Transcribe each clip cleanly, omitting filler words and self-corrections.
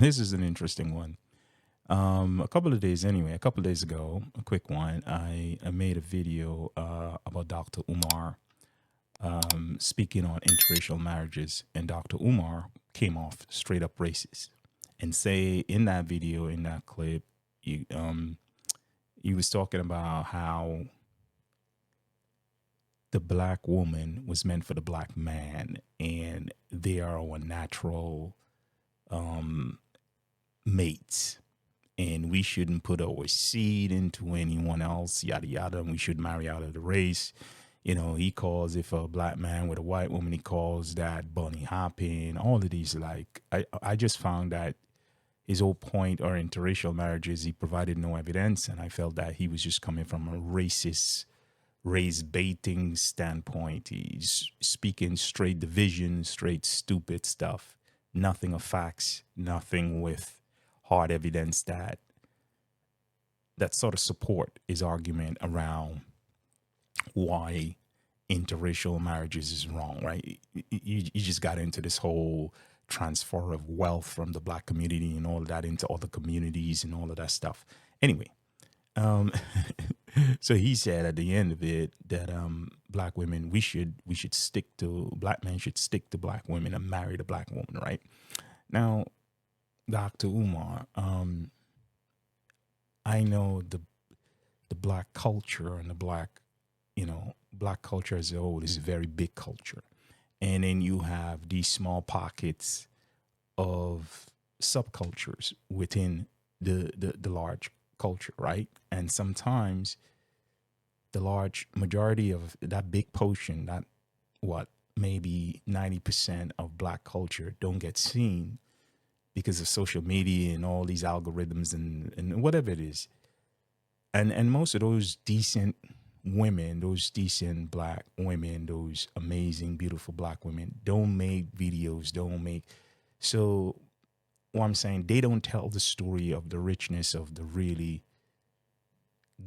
This is an interesting one. A couple of days ago, a quick one. I made a video about Dr. Umar speaking on interracial marriages, and Dr. Umar came off straight up racist and say in that video, in that clip, he was talking about how the black woman was meant for the black man, and they are our natural mates, and we shouldn't put our seed into anyone else, yada yada, and we should marry out of the race. You know, he calls, if a black man with a white woman, he calls that bunny hopping. All of these, like, I just found that his whole point or interracial marriages, he provided no evidence, and I felt that he was just coming from a racist, race baiting standpoint. He's speaking straight division, straight stupid stuff, nothing of facts, nothing with hard evidence that sort of support his argument around why interracial marriages is wrong, right? You just got into this whole transfer of wealth from the black community and all of that into other communities and all of that stuff. Anyway, um, so he said at the end of it that black women, we should stick to, black men should stick to black women and marry the black woman, right? Now, Dr. Umar, I know the black culture and the black, black culture as a whole is a very big culture. And then you have these small pockets of subcultures within the large culture, right? And sometimes the large majority of that big potion, that what maybe 90% of black culture don't get seen because of social media and all these algorithms and whatever it is. And most of those decent women, those decent black women, those amazing, beautiful black women don't make videos, don't make, so what I'm saying, they don't tell the story of the richness of the really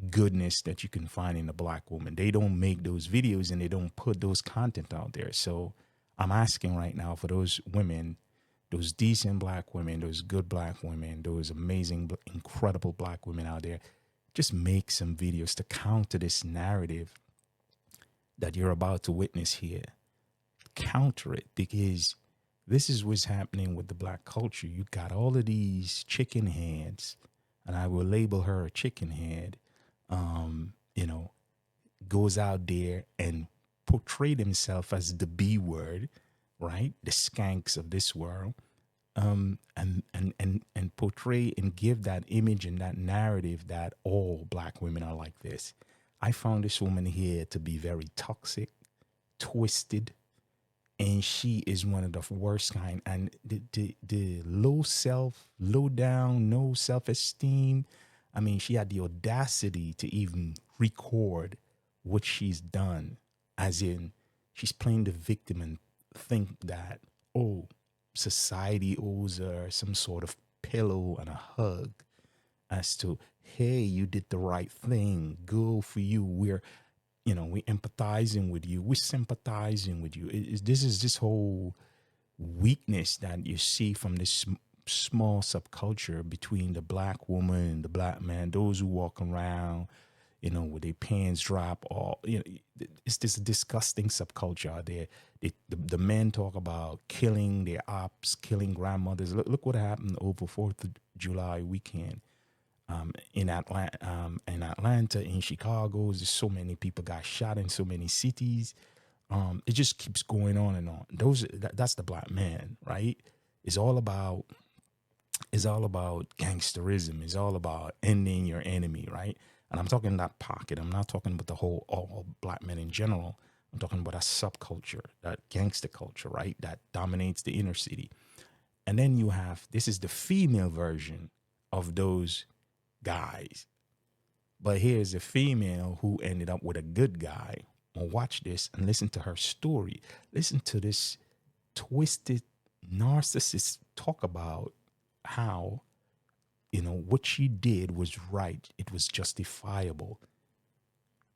goodness that you can find in a black woman. They don't make those videos and they don't put those content out there. So I'm asking right now for those women, those decent black women, those good black women, those amazing, incredible black women out there, just make some videos to counter this narrative that you're about to witness here. Counter it, because this is what's happening with the black culture. You got all of these chicken heads, and I will label her a chicken head, you know, goes out there and portray himself as the B word, right? The skanks of this world, and portray and give that image and that narrative that all black women are like this. I found this woman here to be very toxic, twisted, and she is one of the worst kind. And the low down, no self esteem. I mean, she had the audacity to even record what she's done, as in she's playing the victim and think that, oh, society owes her some sort of pillow and a hug as to, hey, you did the right thing, go for you, we're empathizing with you, we're sympathizing with you. This is this whole weakness that you see from this small subculture between the black woman and the black man, those who walk around, with their pants drop, or it's this disgusting subculture out there. The men talk about killing their ops, killing grandmothers. Look what happened over 4th of July weekend, in Atlanta, in Chicago. There's so many people got shot in so many cities. It just keeps going on and on. That's the black man, right? It's all about gangsterism. It's all about ending your enemy, right? And I'm talking that pocket. I'm not talking about the whole all black men in general. I'm talking about a subculture, that gangster culture, right? That dominates the inner city. And then you have, this is the female version of those guys. But here's a female who ended up with a good guy. Well, watch this and listen to her story. Listen to this twisted narcissist talk about how, what she did was right. It was justifiable.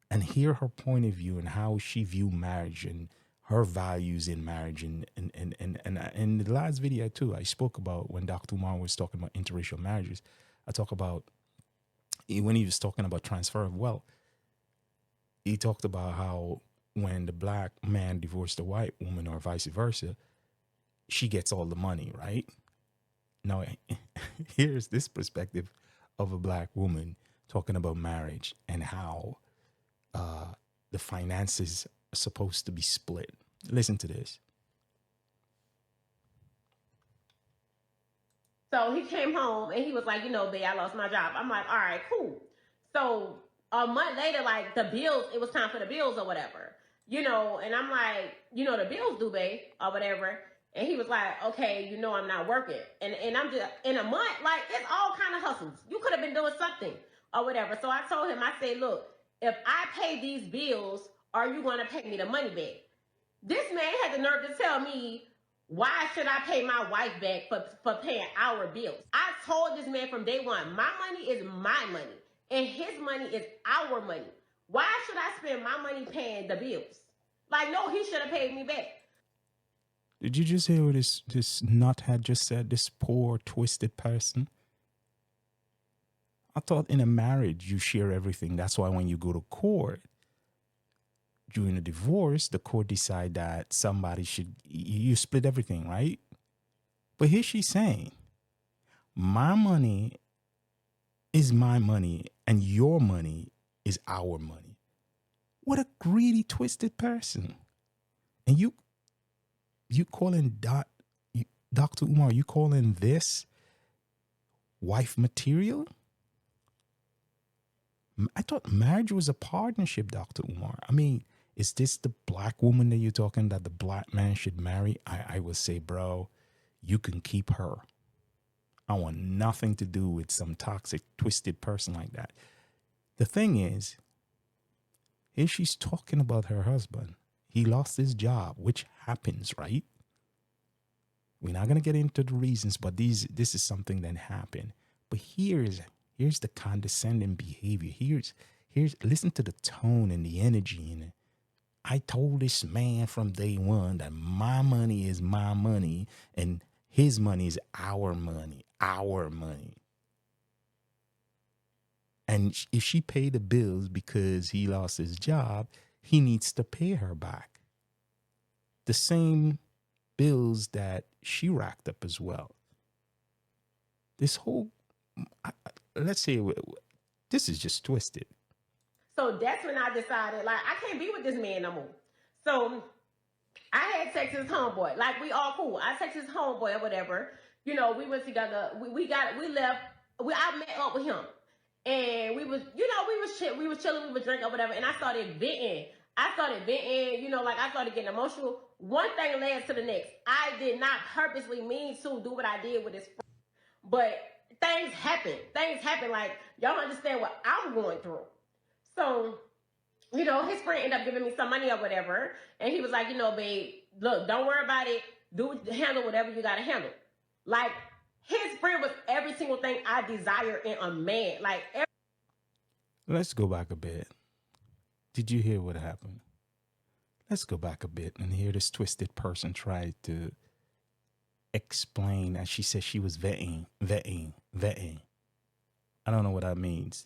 And hear her point of view and how she viewed marriage and her values in marriage. And in the last video too, I spoke about when Dr. Umar was talking about interracial marriages. I talk about when he was talking about transfer of wealth. He talked about how when the black man divorced the white woman or vice versa, she gets all the money, right? Now, here's this perspective of a black woman talking about marriage and how the finances are supposed to be split. Listen to this. So he came home and he was like, babe, I lost my job. I'm like, all right, cool. So a month later, like the bills, it was time for the bills or whatever, and I'm like, the bills due, babe, or whatever. And he was like, okay, I'm not working. And I'm just in a month, like it's all kind of hustles. You could have been doing something or whatever. So I told him, I said, look, if I pay these bills, are you going to pay me the money back? This man had the nerve to tell me, why should I pay my wife back for paying our bills? I told this man from day one, my money is my money and his money is our money. Why should I spend my money paying the bills? Like, no, he should have paid me back. Did you just hear what this nut had just said? This poor, twisted person? I thought in a marriage you share everything. That's why when you go to court, during a divorce, the court decide that somebody should, you split everything, right? But here she's saying, my money is my money and your money is our money. What a greedy, twisted person. And you calling Dr. Umar, you calling this wife material? I thought marriage was a partnership, Dr. Umar. I mean, is this the black woman that you're talking that the black man should marry? I would say, bro, you can keep her. I want nothing to do with some toxic, twisted person like that. The thing is, here she's talking about her husband. He lost his job, which happens, right? We're not going to get into the reasons, but this is something that happened. But here's the condescending behavior. Here's listen to the tone and the energy in it. I told this man from day one that my money is my money and his money is our money, our money. And if she paid the bills because he lost his job, he needs to pay her back the same bills that she racked up as well. This whole, let's say, this is just twisted. So that's when I decided, like, I can't be with this man no more. So I had texted his homeboy. Like, we all cool. I texted his homeboy or whatever. We went together. We left. I met up with him. And we was chilling, we was drinking or whatever. And I started venting. Like I started getting emotional. One thing led to the next. I did not purposely mean to do what I did with his friend. But things happen. Like, y'all understand what I'm going through. So, his friend ended up giving me some money or whatever. And he was like, babe, look, don't worry about it. Handle whatever you got to handle. Like, his friend was every single thing I desire in a man. Like, let's go back a bit. Did you hear what happened? Let's go back a bit and hear this twisted person try to explain, as she said she was vetting. I don't know what that means.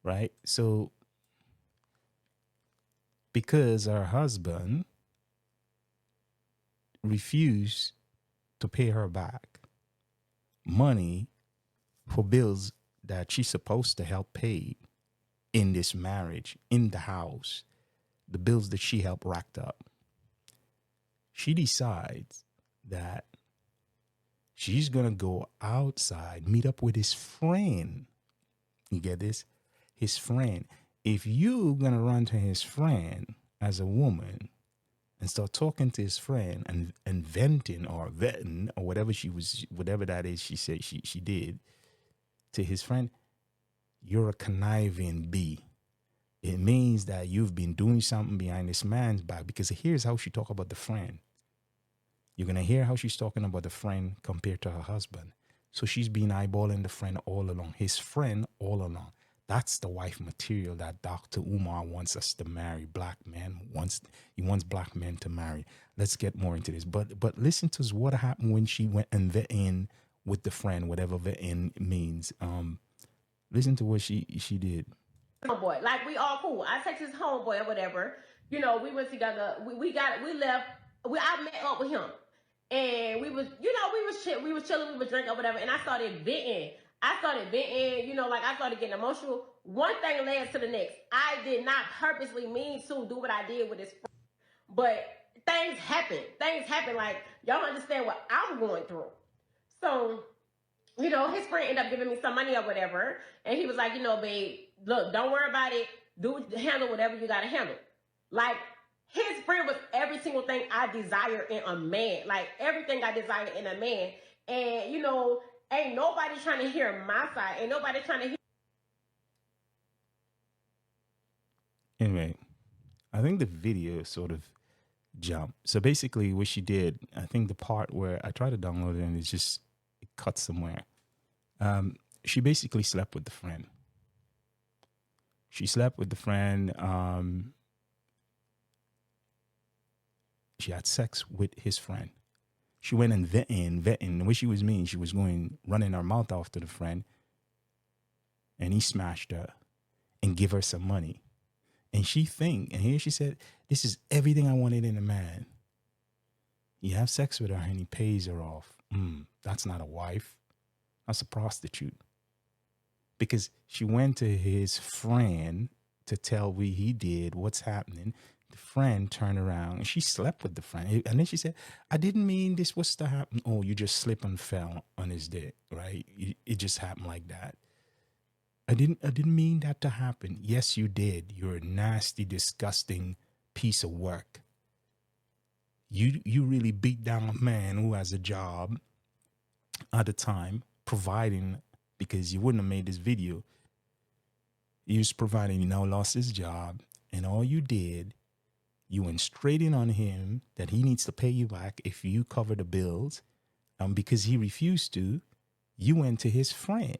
Right? So, because her husband refused to pay her back money for bills that she's supposed to help pay in this marriage, in the house, the bills that she helped racked up, she decides that she's going to go outside, meet up with his friend. You get this? His friend. If you're going to run to his friend as a woman and start talking to his friend and venting or vetting or whatever that is she said she did to his friend, you're a conniving bee. It means that you've been doing something behind this man's back, because here's how she talk about the friend. You're going to hear how she's talking about the friend compared to her husband. So she's been eyeballing the friend all along, his friend all along. That's the wife material that Dr. Umar wants us to marry. Black men he wants black men to marry. Let's get more into this. But listen to what happened when she went and the in with the friend, whatever the in means. Listen to what she did. Homeboy, like we all cool. I text his homeboy or whatever. You know, we went together. We left. I met up with him, and we was chilling, we was drinking or whatever. And I started venting. You know, like I started getting emotional. One thing led to the next. I did not purposely mean to do what I did with his friend, but things happen. Like y'all understand what I'm going through. So, you know, his friend ended up giving me some money or whatever. And he was like, you know, babe, look, don't worry about it. Handle whatever you got to handle. Like, his friend was every single thing I desire in a man. Like, everything I desire in a man. And, you know, ain't nobody trying to hear my side. Ain't nobody trying to hear. Anyway, I think the video sort of jumped. So basically what she did, I think the part where I tried to download it and it cut somewhere. She basically slept with the friend. She slept with the friend. She had sex with his friend. She went and vetting. What she was mean, she was running her mouth off to the friend. And he smashed her and give her some money. And here she said, this is everything I wanted in a man. You have sex with her and he pays her off. That's not a wife. That's a prostitute. Because she went to his friend to tell what he did, what's happening. The friend turned around and she slept with the friend. And then she said, I didn't mean this was to happen. Oh, you just slipped and fell on his dick, right? It just happened like that. I didn't mean that to happen. Yes, you did. You're a nasty, disgusting piece of work. You really beat down a man who has a job at the time, providing, because you wouldn't have made this video. He was providing, he now lost his job, and all you did, you went straight in on him that he needs to pay you back if you cover the bills. Because he refused to, you went to his friend,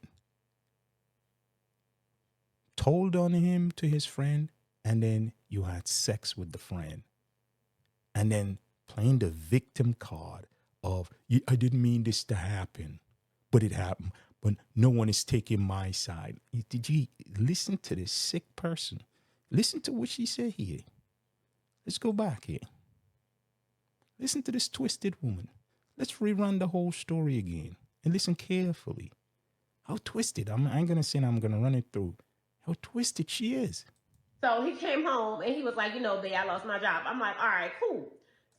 told on him to his friend, and then you had sex with the friend. And then playing the victim card of, I didn't mean this to happen, but it happened. But no one is taking my side. Did you listen to this sick person? Listen to what she said here. Let's go back here. Listen to this twisted woman. Let's rerun the whole story again and listen carefully. How twisted. I ain't going to say I'm going to run it through. How twisted she is. So he came home and he was like, you know, babe, I lost my job. I'm like, all right, cool.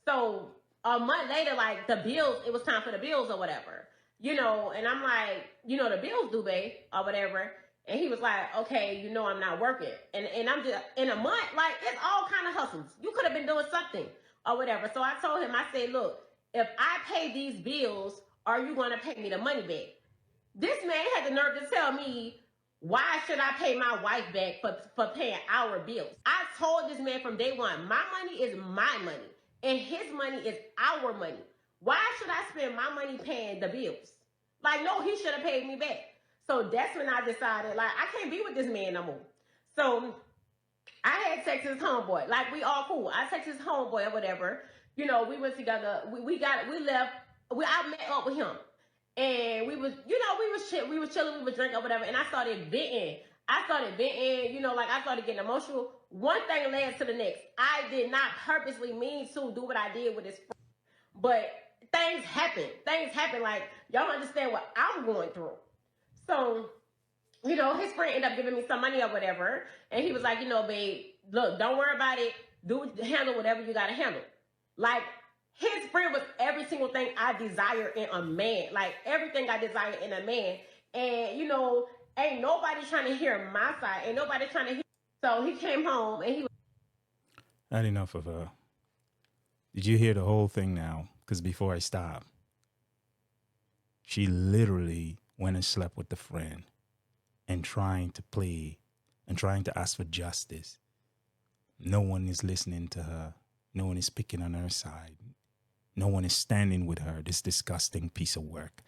So a month later, like the bills, it was time for the bills or whatever, you know, and I'm like, you know, the bills due, babe, or whatever. And he was like, okay, you know, I'm not working. And I'm just, in a month, like, it's all kind of hustles. You could have been doing something or whatever. So I told him, I said, look, if I pay these bills, are you going to pay me the money back? This man had the nerve to tell me, why should I pay my wife back for paying our bills? I told this man from day one, my money is my money and his money is our money. Why should I spend my money paying the bills? Like, no, he should have paid me back. So that's when I decided, like, I can't be with this man no more. So I had sex his homeboy. Like, we all cool. I text his homeboy or whatever. You know, we went together. We left. I met up with him. And we was chilling, we was drinking or whatever. And I started venting, you know, like I started getting emotional. One thing led to the next. I did not purposely mean to do what I did with his friend, but things happen. Like, y'all understand what I'm going through. So, you know, his friend ended up giving me some money or whatever. And he was like, you know, babe, look, don't worry about it. Handle whatever you got to handle. Like, his friend was every single thing I desire in a man. Like, everything I desire in a man. And, you know, ain't nobody trying to hear my side. Ain't nobody trying to hear. So he came home and he was. Not enough of her. Did you hear the whole thing now? Because before I stop, she literally went and slept with the friend and trying to play and trying to ask for justice. No one is listening to her. No one is picking on her side. No one is standing with her, this disgusting piece of work.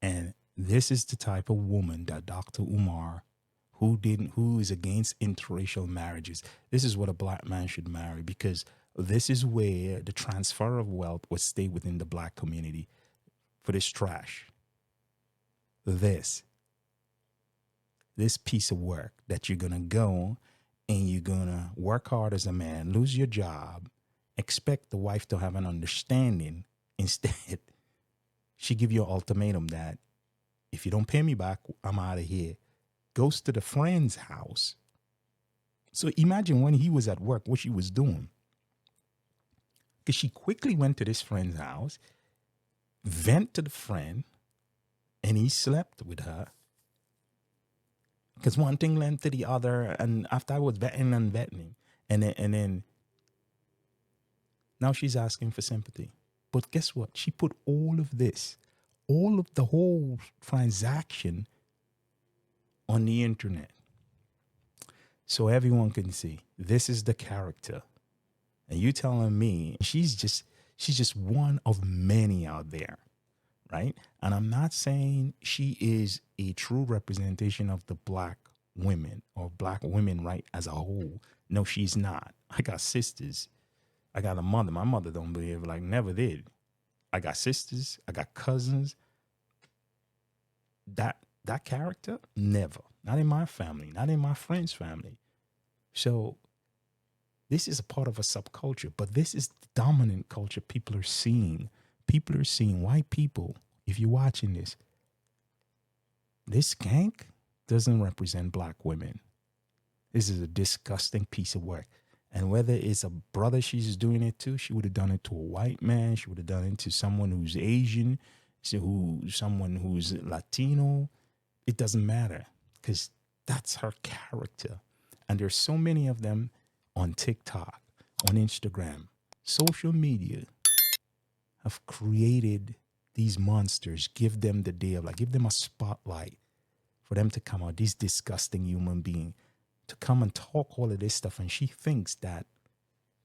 And this is the type of woman that Dr. Umar who is against interracial marriages. This is what a black man should marry, because this is where the transfer of wealth would stay within the black community. For this trash, this piece of work that you're gonna go and you're gonna work hard as a man, lose your job, expect the wife to have an understanding. Instead, she give you an ultimatum that if you don't pay me back, I'm out of here. Goes to the friend's house. So imagine when he was at work, what she was doing. Because she quickly went to this friend's house, vent to the friend, and he slept with her. Because one thing led to the other, and after I was vetting and vetting, and then now she's asking for sympathy. But guess what? She put all of this, all of the whole transaction on the internet, so everyone can see this is the character. And you telling me she's just one of many out there, right? And I'm not saying she is a true representation of the black women or black women, right, as a whole. No, she's not. I got sisters. I got a mother. My mother don't believe, like, never did. I got sisters. I got cousins. That character, never. Not in my family. Not in my friend's family. So this is a part of a subculture, but this is the dominant culture people are seeing. People are seeing white people. If you're watching this skank doesn't represent black women. This is a disgusting piece of work. And whether it's a brother she's doing it to, she would have done it to a white man. She would have done it to someone who's Asian, someone who's Latino. It doesn't matter, because that's her character. And there's so many of them on TikTok, on Instagram, social media have created these monsters. Give them the day of, like, give them a spotlight for them to come out, these disgusting human beings, to come and talk all of this stuff. And she thinks that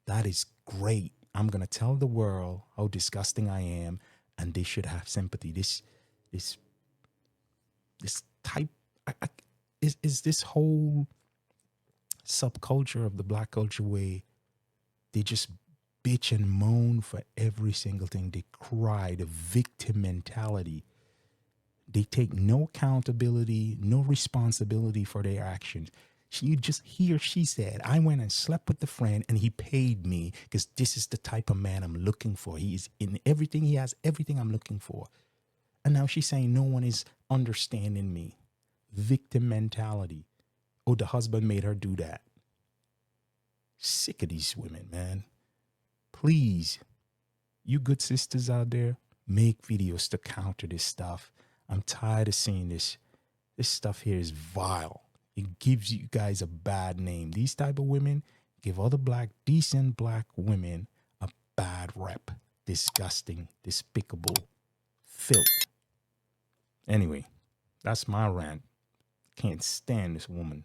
that is great. I'm going to tell the world how disgusting I am, and they should have sympathy. This type is this whole subculture of the black culture where they just bitch and moan for every single thing. They cry, the victim mentality. They take no accountability, no responsibility for their actions. You just hear she said, I went and slept with the friend and he paid me because this is the type of man I'm looking for. He is in everything. He has everything I'm looking for. And now she's saying no one is understanding me. Victim mentality. Oh, the husband made her do that. Sick of these women, man. Please, you good sisters out there, make videos to counter this stuff. I'm tired of seeing this. This stuff here is vile. It gives you guys a bad name. These type of women give other decent black women a bad rep. Disgusting, despicable, filth. Anyway, that's my rant. Can't stand this woman.